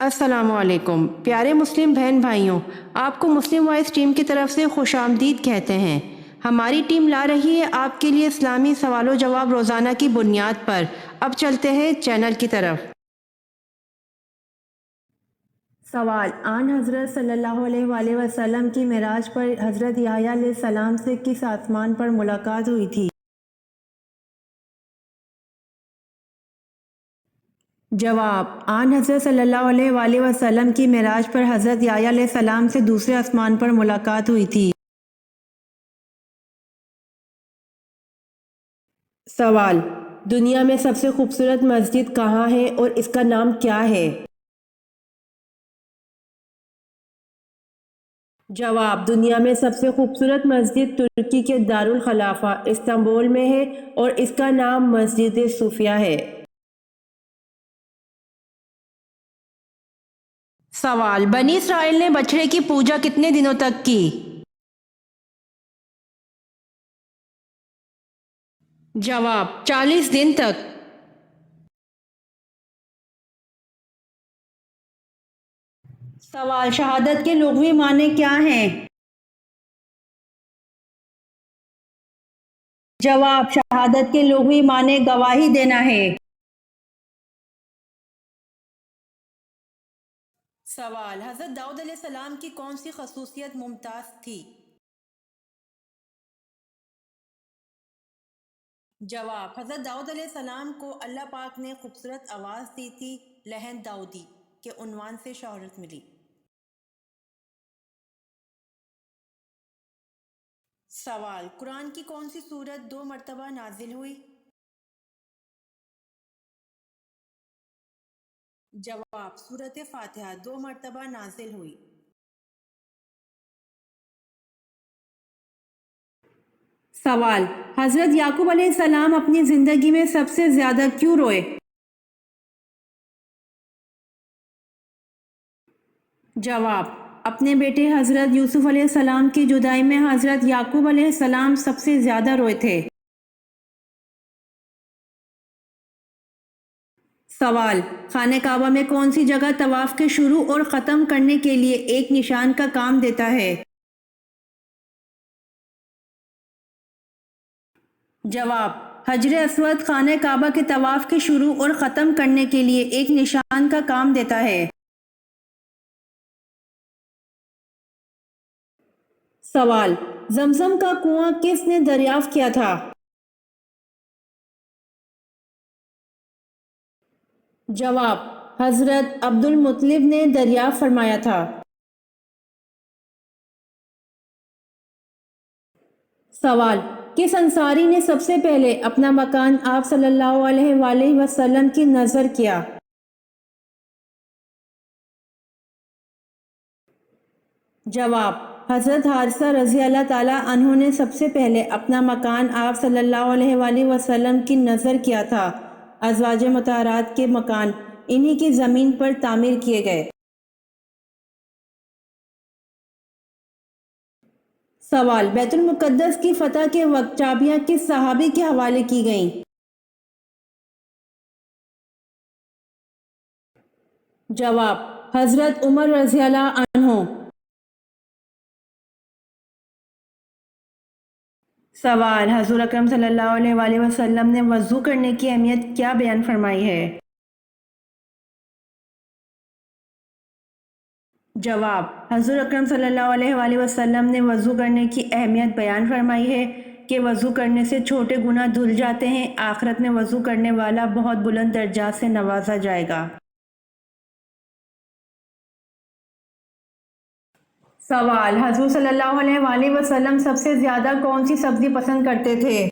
السلام علیکم پیارے مسلم بہن بھائیوں، آپ کو مسلم وائس ٹیم کی طرف سے خوش آمدید کہتے ہیں۔ ہماری ٹیم لا رہی ہے آپ کے لیے اسلامی سوال و جواب روزانہ کی بنیاد پر۔ اب چلتے ہیں چینل کی طرف۔ سوال: آن حضرت صلی اللہ علیہ وآلہ وسلم کی معراج پر حضرت یحییٰ علیہ السلام سے کس آسمان پر ملاقات ہوئی تھی؟ جواب: آن حضرت صلی اللہ علیہ وآلہ وسلم کی معراج پر حضرت یحییٰ علیہ السلام سے دوسرے آسمان پر ملاقات ہوئی تھی۔ سوال: دنیا میں سب سے خوبصورت مسجد کہاں ہے اور اس کا نام کیا ہے؟ جواب: دنیا میں سب سے خوبصورت مسجد ترکی کے دارالخلافہ استنبول میں ہے اور اس کا نام مسجد صوفیہ ہے۔ سوال: بنی اسرائیل نے بچڑے کی پوجا کتنے دنوں تک کی؟ جواب: 40 دن تک۔ سوال: شہادت کے لغوی معنی کیا ہیں؟ جواب: شہادت کے لغوی معنی گواہی دینا ہے۔ سوال: حضرت داؤد علیہ السلام کی کون سی خصوصیت ممتاز تھی؟ جواب: حضرت داؤد علیہ السلام کو اللہ پاک نے خوبصورت آواز دی تھی، لحن داؤدی کے عنوان سے شہرت ملی۔ سوال: قرآن کی کون سی سورت 2 مرتبہ نازل ہوئی؟ جواب: سورۃ فاتحہ 2 مرتبہ نازل ہوئی۔ سوال: حضرت یعقوب علیہ السلام اپنی زندگی میں سب سے زیادہ کیوں روئے؟ جواب: اپنے بیٹے حضرت یوسف علیہ السلام کی جدائی میں حضرت یعقوب علیہ السلام سب سے زیادہ روئے تھے۔ سوال: خانہ کعبہ میں کون سی جگہ طواف کے شروع اور ختم کرنے کے لیے ایک نشان کا کام دیتا ہے؟ جواب: حجر اسود خانہ کعبہ کے طواف کے شروع اور ختم کرنے کے لیے ایک نشان کا کام دیتا ہے۔ سوال: زمزم کا کنواں کس نے دریافت کیا تھا؟ جواب: حضرت عبد المطلب نے دریافت فرمایا تھا۔ سوال: کس انصاری نے سب سے پہلے اپنا مکان آپ صلی اللہ علیہ وآلہ وسلم کی نذر کیا؟ جواب: حضرت حارثہ رضی اللہ تعالیٰ عنہ نے سب سے پہلے اپنا مکان آپ صلی اللہ علیہ وآلہ وسلم کی نذر کیا تھا۔ ازواج مطہرات کے مکان انہی کی زمین پر تعمیر کیے گئے۔ سوال: بیت المقدس کی فتح کے وقت چابیاں کس صحابی کے حوالے کی گئیں؟ جواب: حضرت عمر رضی اللہ عنہ۔ سوال: حضور اکرم صلی اللہ علیہ وآلہ وسلم نے وضو کرنے کی اہمیت کیا بیان فرمائی ہے؟ جواب: حضور اکرم صلی اللہ علیہ وآلہ وسلم نے وضو کرنے کی اہمیت بیان فرمائی ہے کہ وضو کرنے سے چھوٹے گناہ دھل جاتے ہیں، آخرت میں وضو کرنے والا بہت بلند درجات سے نوازا جائے گا۔ سوال: حضور صلی اللہ علیہ وآلہ وسلم سب سے زیادہ کون سی سبزی پسند کرتے تھے؟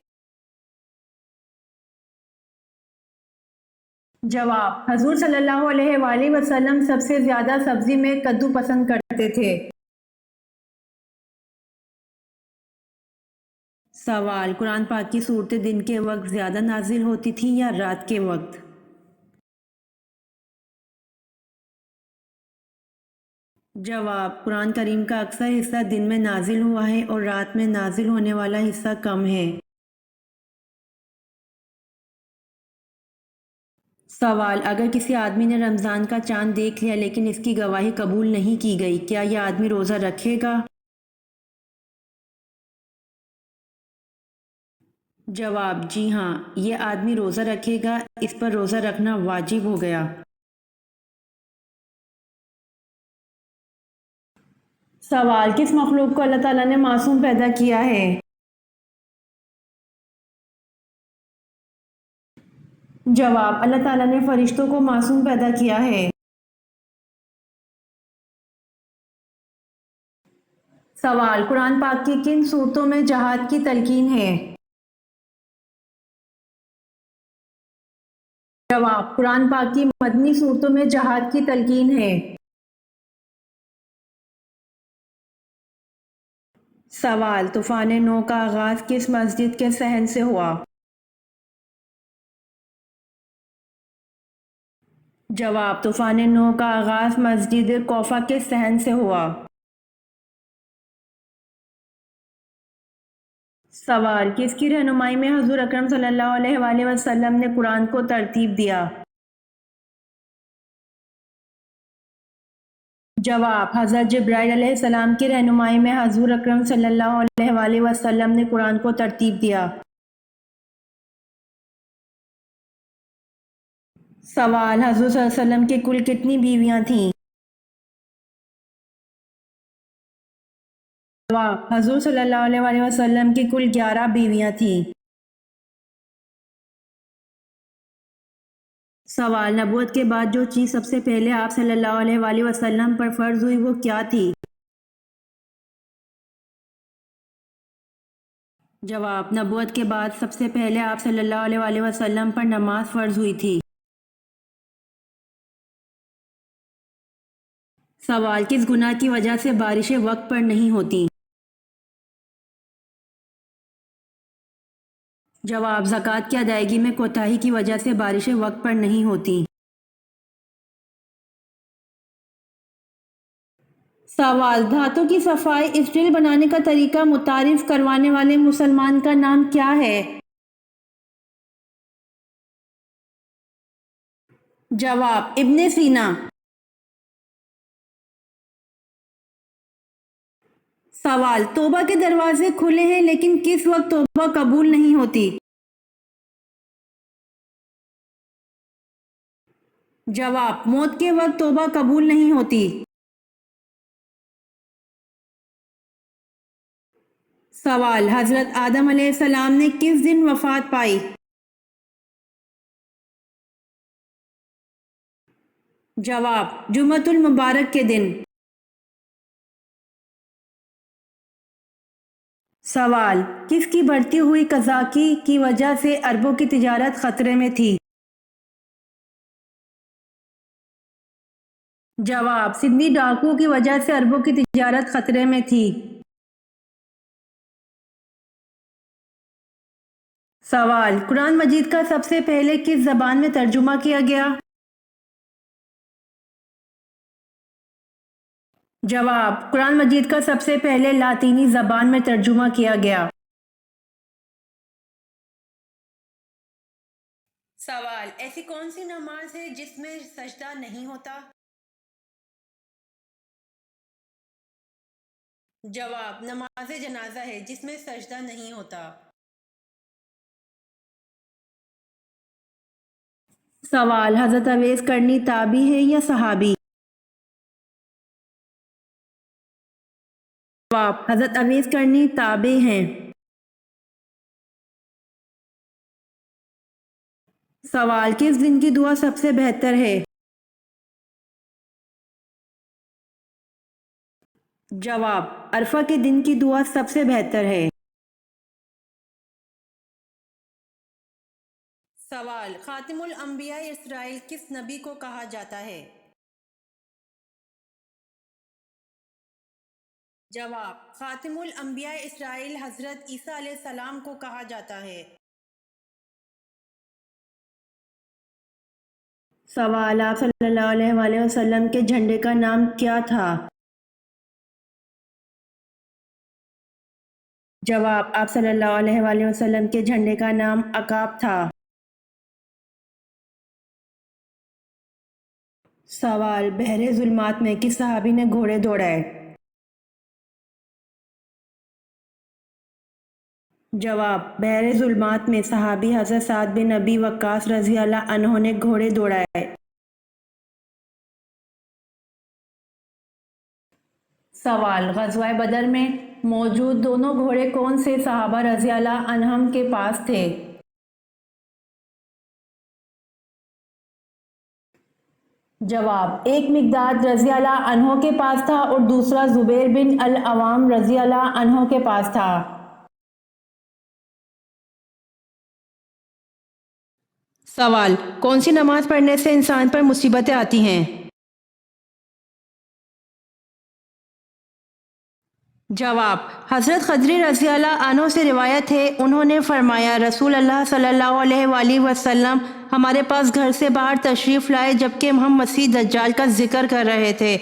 جواب: حضور صلی اللہ علیہ وآلہ وسلم سب سے زیادہ سبزی میں کدو پسند کرتے تھے۔ سوال: قرآن پاک کی صورتیں دن کے وقت زیادہ نازل ہوتی تھیں یا رات کے وقت؟ جواب: قرآن کریم کا اکثر حصہ دن میں نازل ہوا ہے اور رات میں نازل ہونے والا حصہ کم ہے۔ سوال: اگر کسی آدمی نے رمضان کا چاند دیکھ لیا لیکن اس کی گواہی قبول نہیں کی گئی، کیا یہ آدمی روزہ رکھے گا؟ جواب: جی ہاں، یہ آدمی روزہ رکھے گا، اس پر روزہ رکھنا واجب ہو گیا۔ سوال: کس مخلوق کو اللہ تعالیٰ نے معصوم پیدا کیا ہے؟ جواب: اللہ تعالیٰ نے فرشتوں کو معصوم پیدا کیا ہے۔ سوال: قرآن پاک کی کن صورتوں میں جہاد کی تلقین ہے؟ جواب: قرآن پاک کی مدنی صورتوں میں جہاد کی تلقین ہے۔ سوال: طوفان نو کا آغاز کس مسجد کے صحن سے ہوا؟ جواب: طوفان نو کا آغاز مسجد کوفہ کے صحن سے ہوا۔ سوال: کس کی رہنمائی میں حضور اکرم صلی اللہ علیہ وآلہ وسلم نے قرآن کو ترتیب دیا؟ جواب: حضرت جبرائیل علیہ السلام کی رہنمائی میں حضور اکرم صلی اللہ علیہ وآلہ وسلم نے قرآن کو ترتیب دیا۔ سوال: حضور صلی اللہ علیہ وسلم کی کل کتنی بیویاں تھیں؟ جواب: حضور صلی اللہ علیہ وآلہ وسلم کی کل 11 بیویاں تھیں۔ سوال: نبوت کے بعد جو چیز سب سے پہلے آپ صلی اللہ علیہ وآلہ وسلم پر فرض ہوئی وہ کیا تھی؟ جواب: نبوت کے بعد سب سے پہلے آپ صلی اللہ علیہ وآلہ وسلم پر نماز فرض ہوئی تھی۔ سوال: کس گناہ کی وجہ سے بارشیں وقت پر نہیں ہوتی؟ جواب: زکوٰۃ کی ادائیگی میں کوتاہی کی وجہ سے بارشیں وقت پر نہیں ہوتی۔ سوال: دھاتوں کی صفائی اسٹیل بنانے کا طریقہ متعارف کروانے والے مسلمان کا نام کیا ہے؟ جواب: ابن سینا۔ سوال: توبہ کے دروازے کھلے ہیں لیکن کس وقت توبہ قبول نہیں ہوتی؟ جواب: موت کے وقت توبہ قبول نہیں ہوتی۔ سوال: حضرت آدم علیہ السلام نے کس دن وفات پائی؟ جواب: جمعۃ المبارک کے دن۔ سوال: کس کی بڑھتی ہوئی قذاقی کی وجہ سے اربوں کی تجارت خطرے میں تھی؟ جواب: سندھی ڈاکوؤں کی وجہ سے اربوں کی تجارت خطرے میں تھی۔ سوال: قرآن مجید کا سب سے پہلے کس زبان میں ترجمہ کیا گیا؟ جواب: قرآن مجید کا سب سے پہلے لاطینی زبان میں ترجمہ کیا گیا۔ سوال: ایسی کون سی نماز ہے جس میں سجدہ نہیں ہوتا؟ جواب: نماز جنازہ ہے جس میں سجدہ نہیں ہوتا۔ سوال: حضرت اویس کرنی تابعی ہے یا صحابی؟ جواب: حضرت اویس کرنی تابعی ہیں۔ سوال: کس دن کی دعا سب سے بہتر ہے؟ جواب: عرفہ کے دن کی دعا سب سے بہتر ہے۔ سوال: خاتم الانبیاء اسرائیل کس نبی کو کہا جاتا ہے؟ جواب: خاتم الانبیاء اسرائیل حضرت عیسیٰ علیہ السلام کو کہا جاتا ہے۔ سوال: آپ صلی اللہ علیہ وآلہ وسلم کے جھنڈے کا نام کیا تھا؟ جواب: آپ صلی اللہ علیہ وآلہ وسلم کے جھنڈے کا نام عقاب تھا۔ سوال، بحر ظلمات میں کس صحابی نے گھوڑے دوڑائے؟ جواب، بحر ظلمات میں صحابی حضرت سعد بن ابی وقاص رضی اللہ عنہ نے گھوڑے دوڑائے۔ سوال، غزوہ بدر میں موجود دونوں گھوڑے کون سے صحابہ رضی اللہ عنہم کے پاس تھے؟ جواب، ایک مقداد رضی اللہ عنہ کے پاس تھا اور دوسرا زبیر بن العوام رضی اللہ عنہ کے پاس تھا۔ سوال، کون سی نماز پڑھنے سے انسان پر مصیبتیں آتی ہیں؟ جواب، حضرت خضری رضی اللہ عنہ سے روایت ہے، انہوں نے فرمایا رسول اللہ صلی اللہ علیہ وآلہ وسلم ہمارے پاس گھر سے باہر تشریف لائے جبکہ ہم مسیح دجال کا ذکر کر رہے تھے۔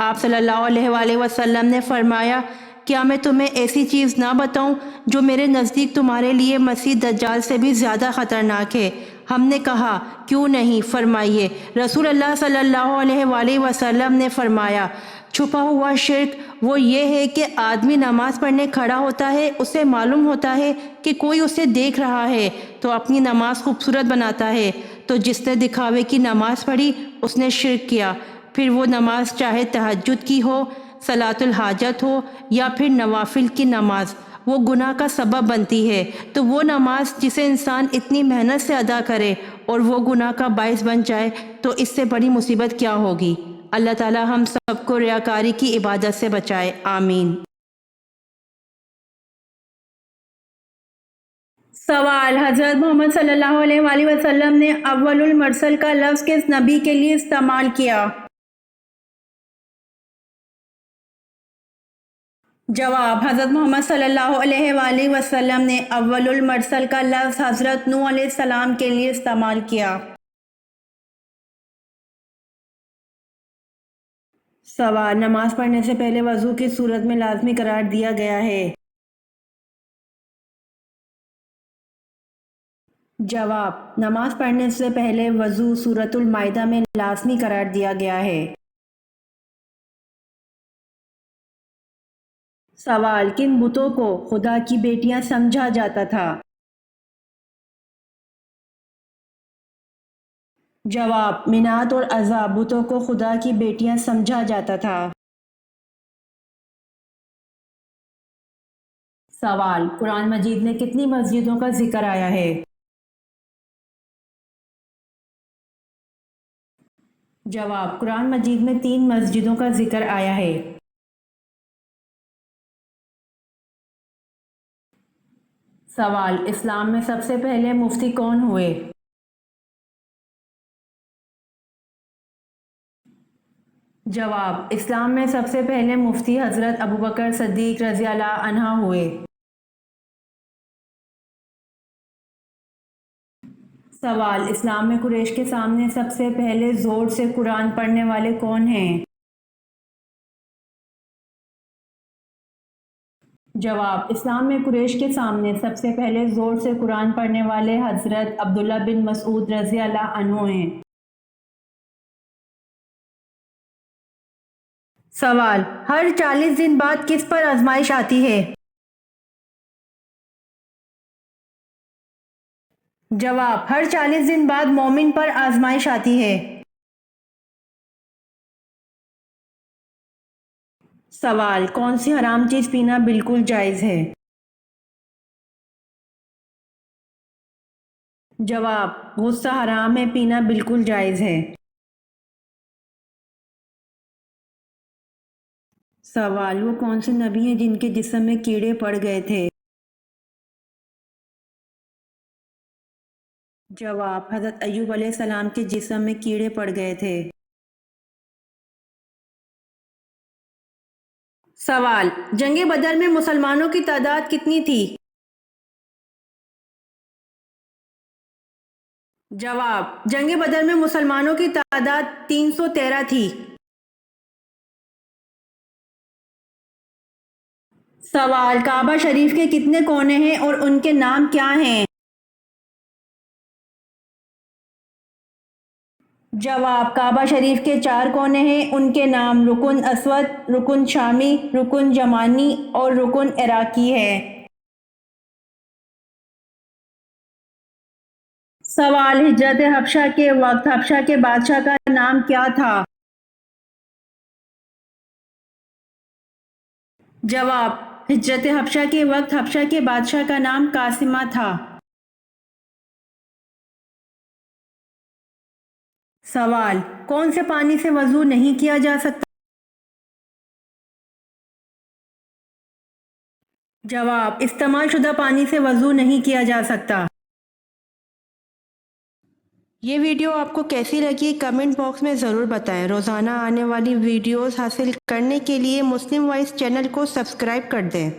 آپ صلی اللہ علیہ وآلہ وسلم نے فرمایا، کیا میں تمہیں ایسی چیز نہ بتاؤں جو میرے نزدیک تمہارے لیے مسیح دجال سے بھی زیادہ خطرناک ہے؟ ہم نے کہا، کیوں نہیں، فرمائیے۔ رسول اللہ صلی اللہ علیہ وآلہ وسلم نے فرمایا، چھپا ہوا شرک وہ یہ ہے کہ آدمی نماز پڑھنے کھڑا ہوتا ہے، اسے معلوم ہوتا ہے کہ کوئی اسے دیکھ رہا ہے تو اپنی نماز خوبصورت بناتا ہے، تو جس نے دکھاوے کی نماز پڑھی اس نے شرک کیا، پھر وہ نماز چاہے تہجد کی ہو، صلاۃ الحاجت ہو یا پھر نوافل کی نماز، وہ گناہ کا سبب بنتی ہے۔ تو وہ نماز جسے انسان اتنی محنت سے ادا کرے اور وہ گناہ کا باعث بن جائے تو اس سے بڑی مصیبت کیا ہوگی؟ اللہ تعالی ہم سب کو ریاکاری کی عبادت سے بچائے، آمین۔ سوال، حضرت محمد صلی اللہ علیہ وآلہ وسلم نے اول المرسل کا لفظ کس نبی کے لیے استعمال کیا؟ جواب، حضرت محمد صلی اللہ علیہ وآلہ وسلم نے اول المرسل کا لفظ حضرت نوح علیہ السلام کے لیے استعمال کیا۔ سوال، نماز پڑھنے سے پہلے وضو کس صورت میں لازمی قرار دیا گیا ہے؟ جواب، نماز پڑھنے سے پہلے وضو سورۃ المائدہ میں لازمی قرار دیا گیا ہے۔ سوال، کن بتوں کو خدا کی بیٹیاں سمجھا جاتا تھا؟ جواب، منات اور عزا بتوں کو خدا کی بیٹیاں سمجھا جاتا تھا۔ سوال، قرآن مجید میں کتنی مسجدوں کا ذکر آیا ہے؟ جواب، قرآن مجید میں 3 مسجدوں کا ذکر آیا ہے۔ سوال، اسلام میں سب سے پہلے مفتی کون ہوئے؟ جواب، اسلام میں سب سے پہلے مفتی حضرت ابوبکر صدیق رضی اللہ عنہ ہوئے۔ سوال، اسلام میں قریش کے سامنے سب سے پہلے زور سے قرآن پڑھنے والے کون ہیں؟ جواب، اسلام میں قریش کے سامنے سب سے پہلے زور سے قرآن پڑھنے والے حضرت عبداللہ بن مسعود رضی اللہ عنہ ہیں۔ سوال، ہر 40 دن بعد کس پر آزمائش آتی ہے؟ جواب، ہر 40 دن بعد مومن پر آزمائش آتی ہے۔ سوال، کون سی حرام چیز پینا بالکل جائز ہے؟ جواب، غصہ حرام ہے، پینا بالکل جائز ہے۔ سوال، وہ کون سے نبی ہیں جن کے جسم میں کیڑے پڑ گئے تھے؟ جواب، حضرت ایوب علیہ السلام کے جسم میں کیڑے پڑ گئے تھے۔ سوال، جنگ بدر میں مسلمانوں کی تعداد کتنی تھی؟ جواب، جنگ بدر میں مسلمانوں کی تعداد 313 تھی۔ سوال، کعبہ شریف کے کتنے کونے ہیں اور ان کے نام کیا ہیں؟ جواب، کعبہ شریف کے 4 کونے ہیں، ان کے نام رکن اسود، رکن شامی، رکن یمانی اور رکن عراقی ہے۔ سوال، ہجرت حبشہ کے وقت حبشہ کے بادشاہ کا نام کیا تھا؟ جواب، ہجرت حبشہ کے وقت حبشہ کے بادشاہ کا نام قاسمہ تھا۔ سوال، کون سے پانی سے وضو نہیں کیا جا سکتا؟ جواب، استعمال شدہ پانی سے وضو نہیں کیا جا سکتا۔ یہ ویڈیو آپ کو کیسی لگی کمنٹ باکس میں ضرور بتائیں۔ روزانہ آنے والی ویڈیوز حاصل کرنے کے لیے مسلم وائس چینل کو سبسکرائب کر دیں۔